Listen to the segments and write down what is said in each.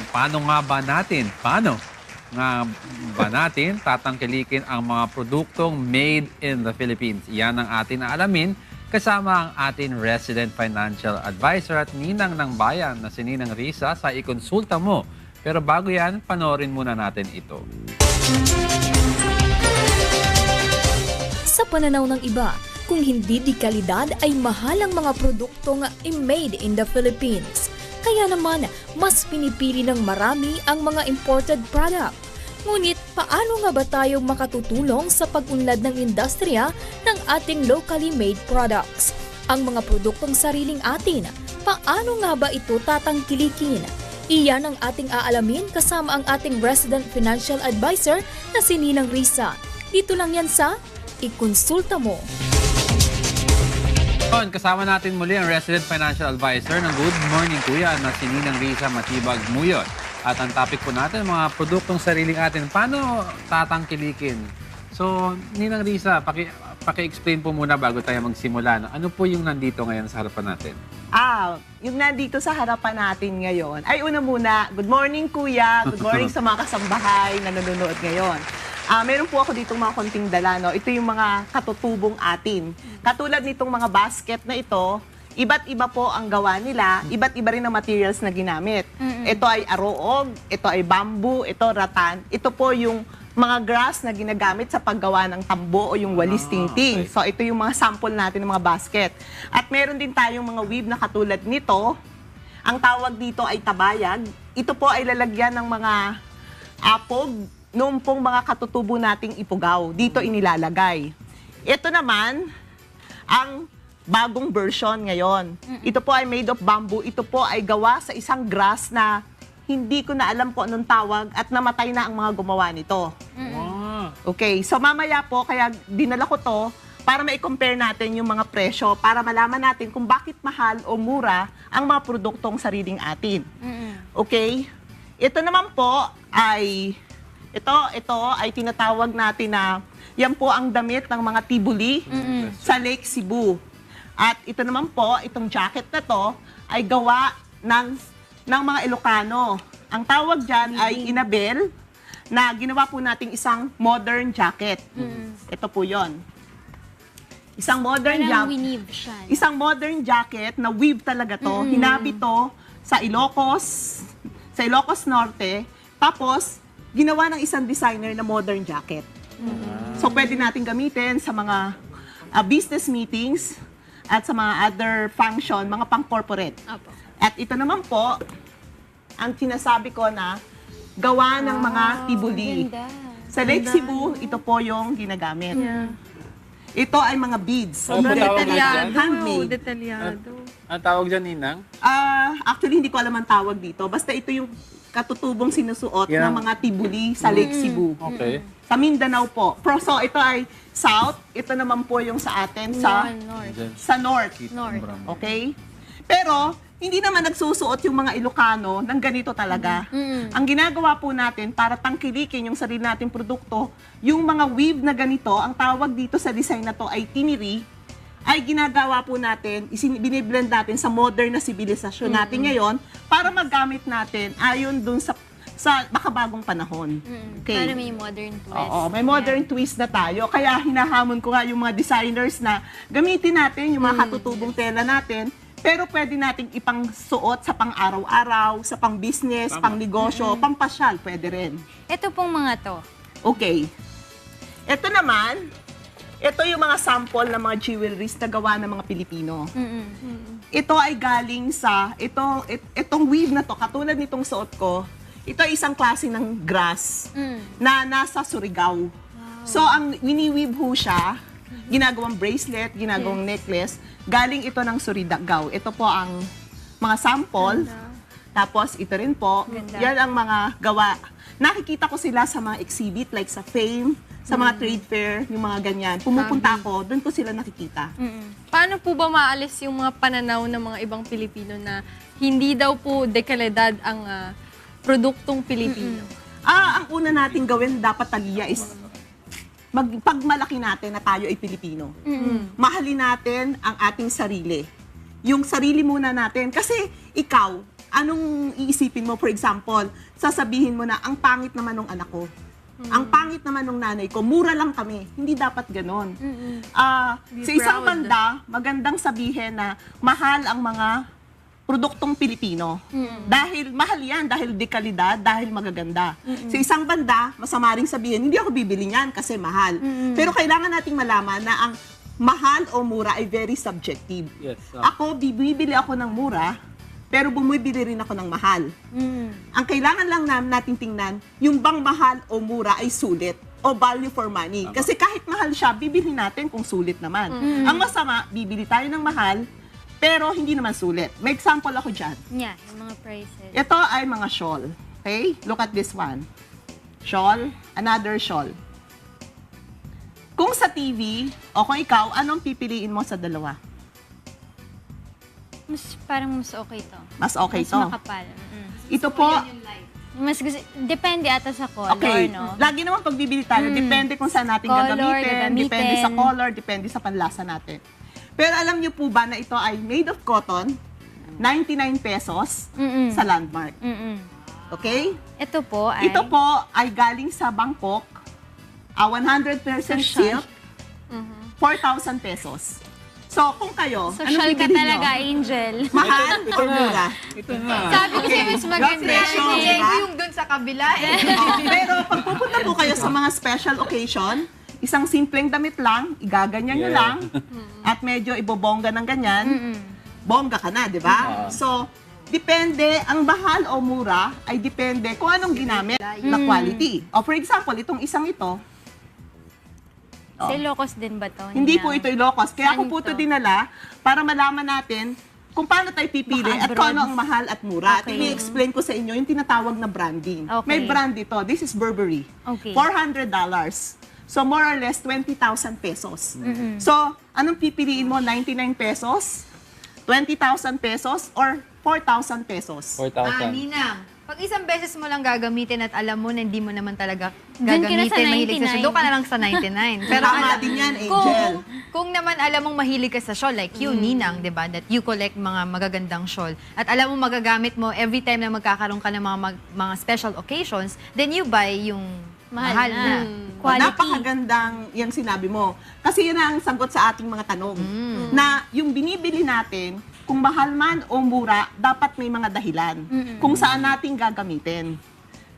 paano nga ba natin tatangkilikin ang mga produktong made in the Philippines? Yan ang atin aalamin kasama ang ating resident financial advisor at ninang ng bayan na si Ninang Risa sa ikonsulta mo. Pero bago yan, panoorin muna natin ito. Sa pananaw ng iba, kung hindi di kalidad ay mahal ang mga produktong made in the Philippines. Kaya naman, mas pinipili ng marami ang mga imported product. Ngunit, paano nga ba tayo makatutulong sa pag-unlad ng industriya ng ating locally made products? Ang mga produktong sariling atin, paano nga ba ito tatangkilikin? Iyan ang ating aalamin kasama ang ating resident financial advisor na si Ninang Risa. Dito lang yan sa Ikonsulta Mo. Kasama natin muli ang resident financial advisor ng Good Morning Kuya na si Ninang Risa Matibag Muyot. At ang topic po natin, mga produktong sariling atin, paano tatangkilikin? So, Ninang Risa, paki-explain po muna bago tayo magsimula. Ano po yung nandito ngayon sa harapan natin? Yung nandito sa harapan natin ngayon, ay una muna, good morning Kuya, good morning sa mga kasambahay na nanonood ngayon. Meron po ako ditong mga konting dala, no? Ito yung mga katutubong atin. Katulad nitong mga basket na ito, iba't iba po ang gawa nila, iba't iba rin ang materials na ginamit. Ito ay aroog, ito ay bamboo, ito ratan. Ito po yung mga grass na ginagamit sa paggawa ng tambo o yung walis tingting. Okay. So ito yung mga sample natin ng mga basket. At meron din tayong mga weave na katulad nito. Ang tawag dito ay tabayag. Ito po ay lalagyan ng mga apog noong pong mga katutubo nating ipugaw. Dito inilalagay. Ito naman, ang bagong version ngayon. Ito po ay made of bamboo. Ito po ay gawa sa isang grass na hindi ko na alam po anong tawag at namatay na ang mga gumawa nito. Okay, so mamaya po, kaya dinala ko to para ma-compare natin yung mga presyo para malaman natin kung bakit mahal o mura ang mga produktong sariling atin. Okay? Ito naman po ay ito ay tinatawag natin na yan po ang damit ng mga tibuli sa Lake Cebu. At ito naman po, itong jacket na to ay gawa ng mga Ilocano. Ang tawag dyan ay inabel na ginawa po nating isang modern jacket. Ito po yon. Isang modern Parang jacket. weave siya. Isang modern jacket na weave talaga to. Hinabi to sa Ilocos Norte. Tapos, ginawa ng isang designer na modern jacket. So, pwede natin gamitin sa mga business meetings at sa mga other function, mga pang-corporate. Opo. At ito naman po, ang sinasabi ko na gawa ng mga tibuli. Ganda. Sa Lake Cebu, ito po yung ginagamit. Ito ay mga beads. Ano tawag Detalyado. Handmade. Detalyado. Ang tawag dyan, Ninang? Actually, hindi ko alam ang tawag dito. Basta ito yung katutubong sinusuot Yan. ng mga tibuli sa Lake Cebu. Okay. Sa Mindanao po. So, ito ay south. Ito naman po yung sa atin sa North. sa north. North. Okay? Pero, hindi naman nagsusuot yung mga Ilocano ng ganito talaga. Ang ginagawa po natin para tangkilikin yung sarili nating produkto, yung mga weave na ganito, ang tawag dito sa design na to ay tiniri, ay ginagawa po natin, biniblend natin sa modern na sibilisasyon natin ngayon para magamit natin ayon dun sa makabagong panahon. Okay. Para may modern twist. Oo, may modern twist na tayo. Kaya hinahamon ko nga yung mga designers na gamitin natin yung mga katutubong tela natin, pero pwede nating ipang-suot sa pang-araw-araw, sa pang-business, pang-negosyo, pang-pasyal, pwede rin. Ito pong mga to. Okay. Ito naman, ito yung mga sample ng mga jewelries na gawa ng mga Pilipino. Ito ay galing sa, itong weave na to, katulad nitong suot ko, ito ay isang klase ng grass na nasa Surigao. So, ang wini-weave ho siya, ginagawang bracelet, ginagawang necklace, galing ito ng Surigao. Ito po ang mga sample. Tapos, ito rin po. Ganda. Yan ang mga gawa. Nakikita ko sila sa mga exhibit, like sa Fame, sa mga trade fair, yung mga ganyan. Pumupunta ako, doon ko sila nakikita. Paano po ba maalis yung mga pananaw ng mga ibang Pilipino na hindi daw po dekalidad ang produktong Pilipino? Ang una nating gawin dapat taliya is pagmalaki natin na tayo ay Pilipino. Mahalin natin ang ating sarili. Yung sarili muna natin. Kasi ikaw, anong iisipin mo? For example, sasabihin mo na, ang pangit naman ng anak ko. Ang pangit naman ng nanay ko, mura lang kami. Hindi dapat ganon. Sa isang proud. banda, magandang sabihin na mahal ang mga produktong Pilipino. Dahil mahal yan, dahil dekalidad, dahil magaganda. Sa isang banda, masama ring sabihin, hindi ako bibili niyan kasi mahal. Pero kailangan nating malaman na ang mahal o mura ay very subjective. Yes. Ako, bibili ako ng mura, pero bumibili rin ako ng mahal. Ang kailangan lang natin tingnan, yung bang mahal o mura ay sulit o value for money. Kasi kahit mahal siya, bibili natin kung sulit naman. Ang masama, bibili tayo ng mahal, pero hindi naman sulit. May example ako dyan. Yeah, yung mga prices. Ito ay mga shawl. Okay? Look at this one. Shawl, another shawl. Kung sa TV, o kung ikaw, anong pipiliin mo sa dalawa? Parang mas okay to. Mas okay Mas to. makapal. Ito po, Mas gusto, depende ata sa color, okay. no? Lagi naman pag bibili tayo, depende kung saan natin Color, gagamitin, depende sa gagamitin. color, depende sa panlasa natin. Pero alam niyo po ba na ito ay made of cotton, 99 pesos sa Landmark. Okay? Ito po ay... Ito po ay galing sa Bangkok, 100% silk, 4,000 pesos. So, kung kayo, Social ka bibilhin talaga, nyo? Angel. Mahal or mura? Ito na. Sabi ko sa'yo, mas maganda presyo, yan. diba? Yung dun sa kabila eh. Pero pag pupunta po kayo sa mga special occasion, isang simpleng damit lang, igaganyan nyo lang, at medyo ibobongga ng ganyan, bongga ka na, di ba? So, depende, ang mahal o mura ay depende kung anong ginamit na quality. O for example, itong isang ito, Sa Ilocos din ba to? hindi po ito Ilocos. Kaya ako Saan po ito to? dinala para malaman natin kung paano tayo pipili at kung ano ang mahal at mura. At Okay. i-explain ko sa inyo yung tinatawag na branding. Okay. May brand ito. This is Burberry. Okay. $400. So more or less 20,000 pesos. So anong pipiliin mo? 99 pesos? 20,000 pesos? Or 4,000 pesos? 4,000. Ninang, pag isang beses mo lang gagamitin at alam mo na hindi mo naman talaga Doon ka na gagamitin, sa mahilig sa 99. doon ka na lang sa 99. Pero Tama din yan, Angel. Kung naman alam mong mahilig ka sa shawl, like you, Ninang, di ba, that you collect mga magagandang shawl, at alam mo magagamit mo every time na magkakaroon ka ng mga special occasions, then you buy yung mahal na. Quality. Napakagandang yung sinabi mo. Kasi yun ang sagot sa ating mga tanong. Na yung binibili natin, kung mahal man o mura, dapat may mga dahilan. Kung saan natin gagamitin.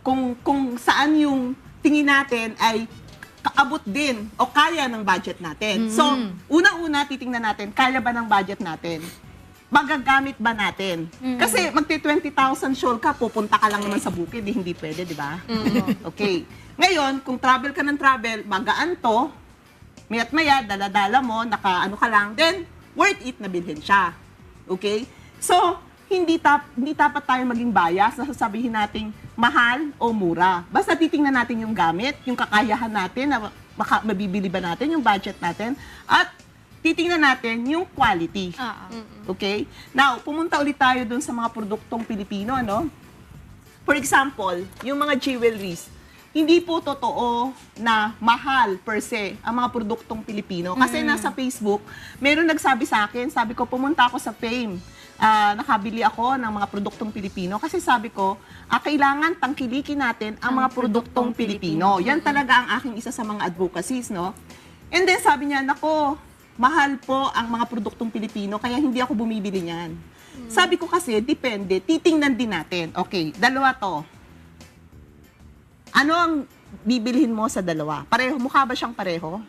Kung saan yung tingin natin ay kaabot din o kaya ng budget natin. So, unang-una titingnan natin, kaya ba ng budget natin? Magagamit ba natin? Kasi magti-20,000 shawl ka, pupunta ka lang naman sa bukid, hindi pwede, di ba? Okay. Ngayon, kung travel ka ng travel, magaan to, mayat maya, dala-dala mo, naka-ano ka lang, then worth it na bilhin siya. Okay? So, hindi dapat tayo maging bias na sasabihin nating mahal o mura. Basta titingnan natin yung gamit, yung kakayahan natin, na mabibili ba natin, yung budget natin, at titingnan natin yung quality. Okay? Now, pumunta ulit tayo dun sa mga produktong Pilipino, ano? For example, yung mga jewelries, hindi po totoo na mahal per se ang mga produktong Pilipino. Kasi nasa Facebook, meron nagsabi sa akin, sabi ko, pumunta ako sa Fame. Nakabili ako ng mga produktong Pilipino. Kasi sabi ko, kailangan tangkilikin natin ang mga produktong Pilipino. Yan talaga ang aking isa sa mga advocacies, no? And then sabi niya, nako, mahal po ang mga produktong Pilipino, kaya hindi ako bumibili niyan. Sabi ko kasi, depende, titingnan din natin. Okay, dalawa to. Ano ang bibilhin mo sa dalawa? Pareho, mukha ba siyang pareho?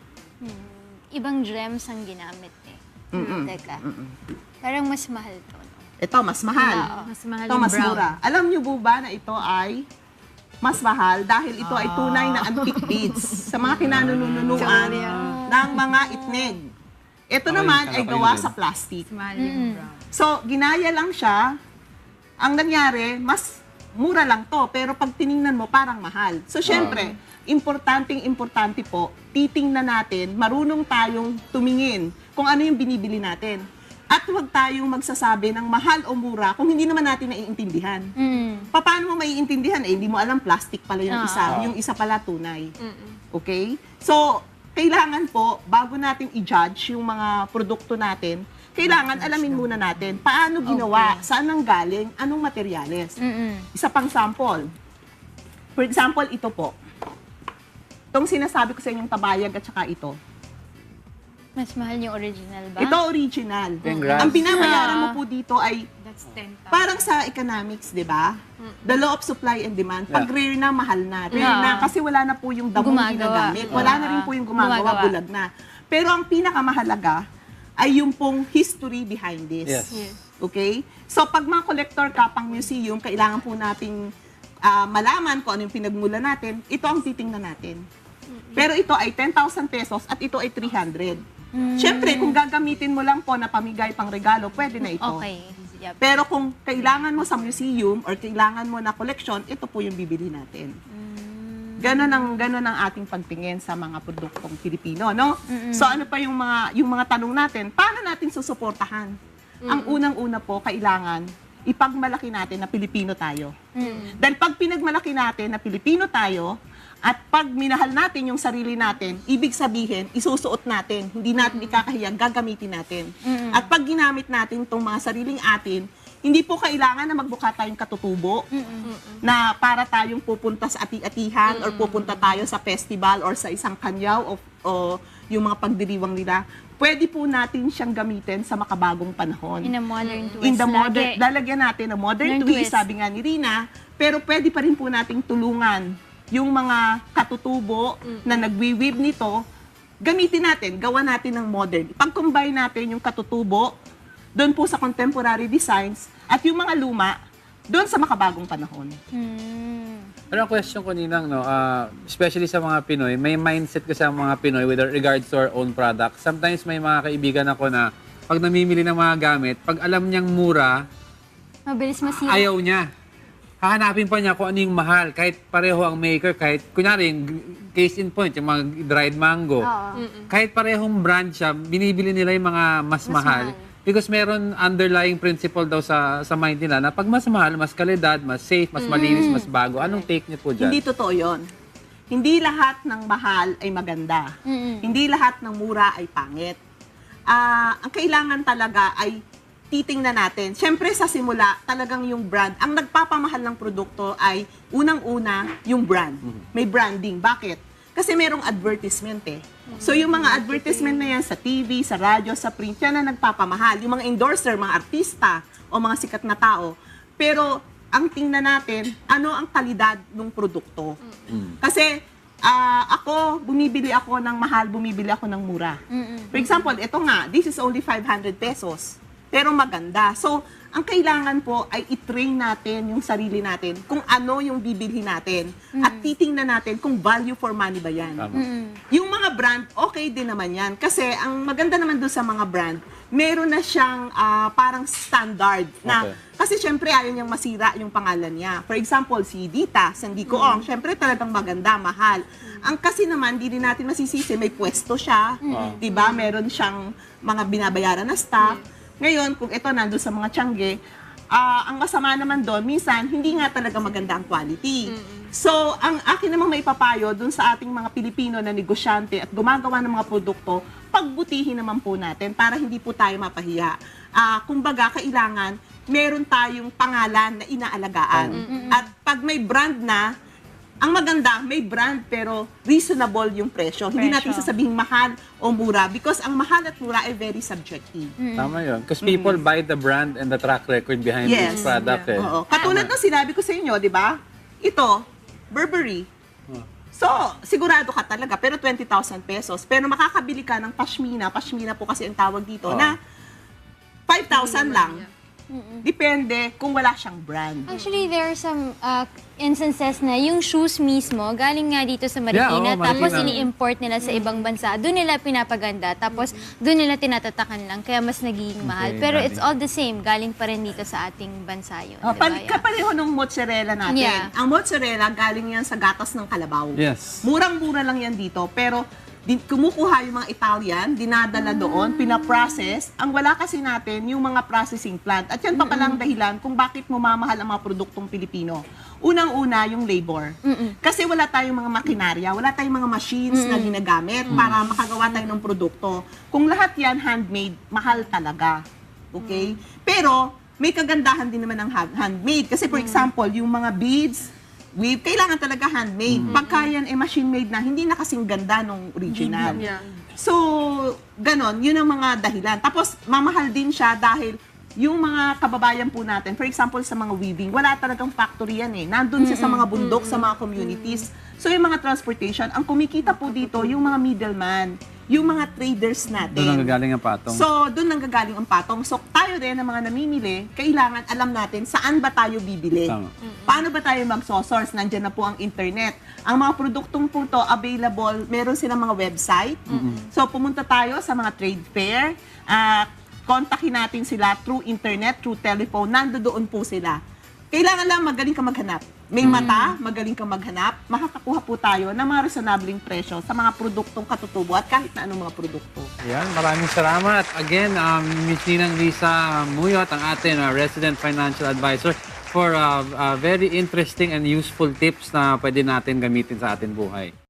Ibang gems ang ginamit eh. Teka. Parang mas mahal to. No? Ito, mas mahal. mas mahal Ito, yung mas brown. mura. Alam niyo po ba na ito ay mas mahal dahil ito ay tunay na antique beads sa mga kinanununuan ng mga itnig. Ito naman ay gawa sa plastic. Mas mahal yung brown. So, ginaya lang siya. Ang nangyari, mas mura lang to, pero pag tiningnan mo, parang mahal. So, syempre, importante po, titingnan natin, marunong tayong tumingin kung ano yung binibili natin. At huwag tayong magsasabi ng mahal o mura kung hindi naman natin naiintindihan. Paano mo maiintindihan? Hindi mo alam, plastic pala yung isa. Yung isa pala tunay. Okay? So, kailangan po, bago natin i-judge yung mga produkto natin, kailangan alamin muna natin paano ginawa, saan ang galing, anong materyales. Isa pang sample. For example, ito po. Itong sinasabi ko sa inyong tabayag at saka ito. Mas mahal yung original ba? Ito original. Congrats. Ang binabayaran mo po dito ay That's 10,000. parang sa economics, di ba? The law of supply and demand. Pag rare na, mahal na. Rare na kasi wala na po yung damong Gumagawa. ginagamit. Wala na rin po yung gumagawa, bulag na. Pero ang pinakamahalaga ay yung pong history behind this. Yes. Okay? So pag mga collector ka pang museum, kailangan po nating malaman kung ano yung pinagmula natin. Ito ang titingnan natin. Pero ito ay 10,000 pesos at ito ay 300. Siyempre, kung gagamitin mo lang po na pamigay pang regalo, pwede na ito. Okay. Yep. Pero kung kailangan mo sa museum or kailangan mo na collection, ito po yung bibili natin. Ganon ang ating pagtingin sa mga produktong Pilipino, no? So ano pa yung mga tanong natin? Paano natin susuportahan? Ang unang-una po, kailangan ipagmalaki natin na Pilipino tayo. Dahil pag pinagmalaki natin na Pilipino tayo, at pag minahal natin yung sarili natin, ibig sabihin, isusuot natin, hindi natin ikakahiya, gagamitin natin. At pag ginamit natin itong mga sariling atin, hindi po kailangan na magbuka tayong katutubo na para tayong pupunta sa ati-atihan or pupunta tayo sa festival or sa isang kanyaw o yung mga pagdiriwang nila. Pwede po natin siyang gamitin sa makabagong panahon. In a modern twist. In the modern, lagi. lalagyan natin ng modern Modern twist, twist. sabi nga ni Rina, pero pwede pa rin po nating tulungan yung mga katutubo na nagwi-weave nito, gamitin natin, gawa natin ng modern. Pag-combine natin yung katutubo doon po sa contemporary designs at yung mga luma doon sa makabagong panahon. Pero ang question ko, Ninang, no, especially sa mga Pinoy, may mindset kasi ang mga Pinoy with regards to our own product. Sometimes may mga kaibigan ako na pag namimili ng mga gamit, pag alam niyang mura, Mabilis masira. ayaw niya. Hahanapin pa niya kung ano yung mahal. Kahit pareho ang maker, kahit, kunyari, yung case in point, yung mga dried mango. Kahit parehong brand siya, binibili nila yung mga mas mahal. Because meron underlying principle daw sa mind nila na pag mas mahal, mas kalidad, mas safe, mas malinis, mas bago. Anong take niyo po dyan? Hindi totoo yon. Hindi lahat ng mahal ay maganda. Hindi lahat ng mura ay pangit. Ang kailangan talaga ay titingnan natin. Siyempre sa simula, talagang yung brand. Ang nagpapamahal ng produkto ay unang-una yung brand. May branding. Bakit? Kasi merong advertisement eh. So yung mga advertisement na yan sa TV, sa radyo, sa print, yan na nagpapamahal. Yung mga endorser, mga artista o mga sikat na tao. Pero ang tingnan natin, ano ang kalidad ng produkto. Kasi ako, bumibili ako ng mahal, bumibili ako ng mura. For example, ito nga, this is only 500 pesos. Pero maganda. So, ang kailangan po ay i-train natin yung sarili natin kung ano yung bibilhin natin at titingnan natin kung value for money ba yan. Yung mga brand, okay din naman yan. Kasi ang maganda naman doon sa mga brand, meron na siyang parang standard na kasi syempre ayaw niyang masira yung pangalan niya. For example, si Dita, Sandico Ong, syempre talagang maganda, mahal. Ang kasi naman, di rin natin masisisi, may pwesto siya, diba? Meron siyang mga binabayaran na staff. Ngayon, kung ito nandun sa mga tiyangge, ang masama naman doon, minsan, hindi nga talaga maganda ang quality. So, ang akin namang maipapayo doon sa ating mga Pilipino na negosyante at gumagawa ng mga produkto, pagbutihin naman po natin para hindi po tayo mapahiya. Kumbaga, kailangan, meron tayong pangalan na inaalagaan. At pag may brand na, ang maganda, may brand pero reasonable yung presyo. Hindi natin sasabihin mahal o mura because ang mahal at mura ay very subjective. Tama yun. Because people buy the brand and the track record behind this product. Eh. Oo. Katulad ng sinabi ko sa inyo, di ba? Ito, Burberry. So, sigurado ka talaga, pero 20,000 pesos. Pero makakabili ka ng pashmina. Pashmina po kasi ang tawag dito na 5,000 lang. Depende kung wala siyang brand. Actually, there are some instances na yung shoes mismo, galing nga dito sa Yeah, Marikina, oo, tapos Marikina. ini-import nila sa ibang bansa. Doon nila pinapaganda, tapos doon nila tinatatakan lang, kaya mas nagiging mahal. Pero it's all the same, galing pa rin dito sa ating bansa yun. Diba? Kapareho ng mozzarella natin. Yeah. Ang mozzarella, galing yan sa gatas ng kalabaw. Yes. Murang-mura lang yan dito, pero kumukuha yung mga Italian, dinadala doon, pinaprocess. Ang wala kasi natin yung mga processing plant. At yan pa palang dahilan kung bakit mamamahal ang mga produktong Pilipino. Unang-una, yung labor. Kasi wala tayong mga makinarya, wala tayong mga machines na ginagamit para makagawa tayo ng produkto. Kung lahat yan handmade, mahal talaga. Okay? Pero, may kagandahan din naman ng handmade. Kasi for example, yung mga beads, kailangan talaga handmade. Pagka yan machine-made na, hindi na kasing ganda nung original. So, ganon, yun ang mga dahilan. Tapos, mamahal din siya dahil yung mga kababayan po natin, for example, sa mga weaving, wala talagang factory yan eh. Nandun siya sa mga bundok, sa mga communities. So, yung mga transportation, ang kumikita po dito, yung mga middleman, yung mga traders natin. Doon ang gagaling ang patong. So, doon ang gagaling ang patong. So, tayo rin, ang mga namimili, kailangan alam natin saan ba tayo bibili. Tama. Paano ba tayo magsosource? Nandiyan na po ang internet. Ang mga produktong po to available, meron silang mga website. So, pumunta tayo sa mga trade fair. Kontakin natin sila through internet, through telephone. Nandoon po sila. Kailangan lang magaling ka maghanap. May mata, magaling ka maghanap. Makakakuha po tayo ng mga reasonabling presyo sa mga produktong katutubo at kahit na anong mga produkto. Yan, maraming salamat. Again, Ms. Ninang Risa Muyot, ang ating resident financial advisor for very interesting and useful tips na pwede natin gamitin sa ating buhay.